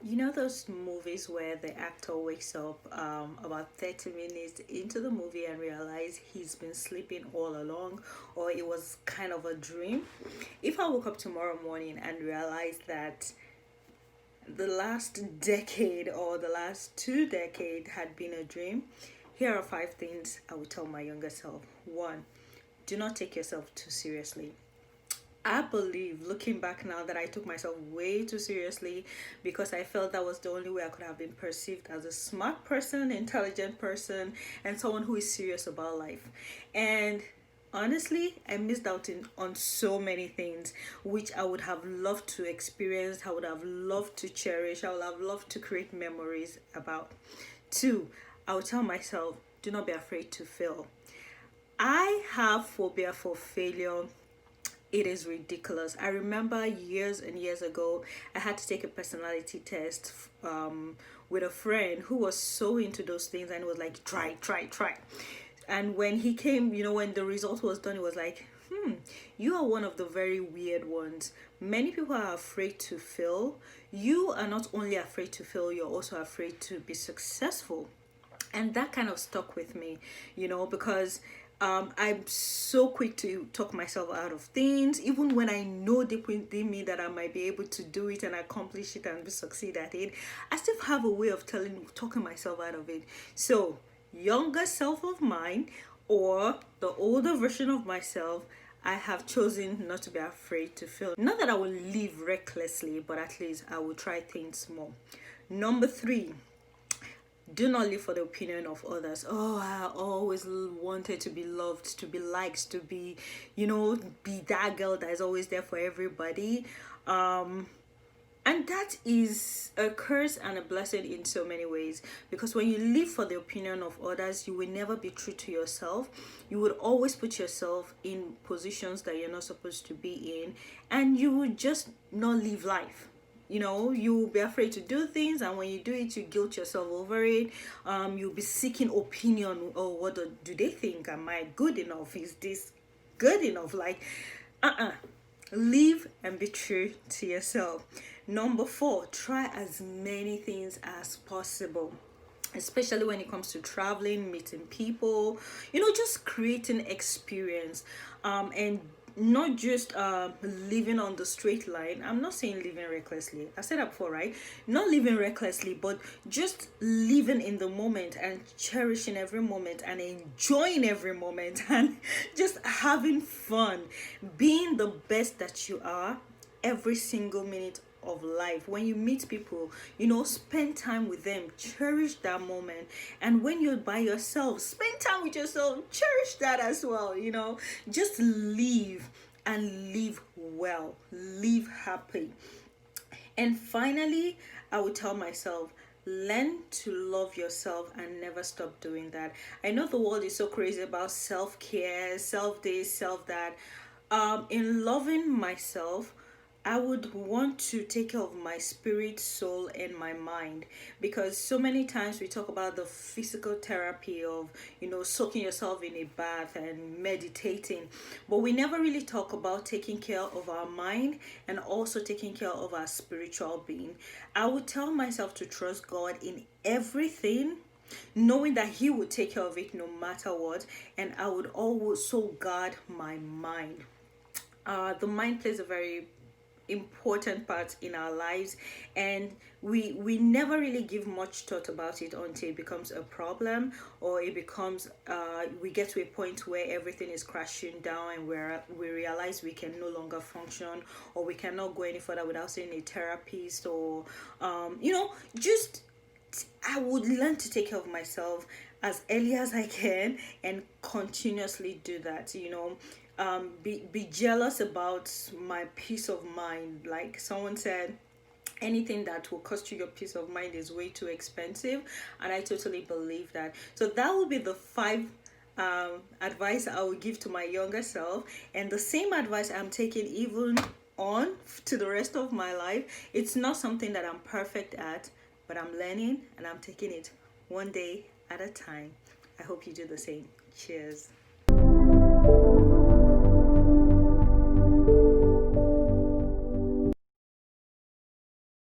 You know those movies where the actor wakes up about 30 minutes into the movie and realize he's been sleeping all along, or it was kind of a dream? If I woke up tomorrow morning and realized that the last decade or the last 2 decades had been a dream, here are 5 things I would tell my younger self. One, do not take yourself too seriously. I believe, looking back now, that I took myself way too seriously because I felt that was the only way I could have been perceived as a smart person, intelligent person, and someone who is serious about life. And honestly, I missed out on so many things which I would have loved to experience, I would have loved to cherish, I would have loved to create memories about. Two, I would tell myself, do not be afraid to fail. I have phobia for failure. It is ridiculous. I remember years and years ago, I had to take a personality test with a friend who was so into those things and was like, try, try, try. And when he came, when the result was done, it was like, you are one of the very weird ones. Many people are afraid to fail. You are not only afraid to fail, you're also afraid to be successful. And that kind of stuck with me, because I'm so quick to talk myself out of things, even when I know deep within me that I might be able to do it and accomplish it and succeed at it. I still have a way of talking myself out of it. So, younger self of mine or the older version of myself, I have chosen not to be afraid to fail. Not that I will live recklessly, but at least I will try things more. Number three, do not live for the opinion of others. Oh, I always wanted to be loved, to be liked, to be, be that girl that is always there for everybody. And that is a curse and a blessing in so many ways, because when you live for the opinion of others, you will never be true to yourself. You would always put yourself in positions that you're not supposed to be in, and you would just not live life. You'll be afraid to do things, and when you do it, you guilt yourself over it. You'll be seeking opinion. Oh, what do they think? Am I good enough? Is this good enough? Like, uh-uh. Live and be true to yourself. Number four, try as many things as possible, especially when it comes to traveling, meeting people, just creating experience, and not just living on the straight line. I'm not saying living recklessly. I said that before, right? Not living recklessly, but just living in the moment and cherishing every moment and enjoying every moment and just having fun, being the best that you are every single minute of life. When you meet people, spend time with them, cherish that moment. And when you're by yourself, spend time with yourself, cherish that as well. Just live and live well, live happy. And finally, I would tell myself, learn to love yourself and never stop doing that. I know the world is so crazy about self-care, self this, self that. In loving myself, I would want to take care of my spirit, soul, and my mind, because so many times we talk about the physical therapy of, soaking yourself in a bath and meditating, but we never really talk about taking care of our mind and also taking care of our spiritual being. I would tell myself to trust God in everything, knowing that He would take care of it no matter what, and I would also guard my mind. The mind plays a very important part in our lives, and we never really give much thought about it until it becomes a problem, or it becomes we get to a point where everything is crashing down and we realize we can no longer function, or we cannot go any further without seeing a therapist, or just I would learn to take care of myself as early as I can and continuously do that. Be jealous about my peace of mind. Like someone said, anything that will cost you your peace of mind is way too expensive, and I totally believe that. So that would be the five advice I would give to my younger self, and the same advice I'm taking even on to the rest of my life. It's not something that I'm perfect at, but I'm learning and I'm taking it one day at a time. I hope you do the same. Cheers.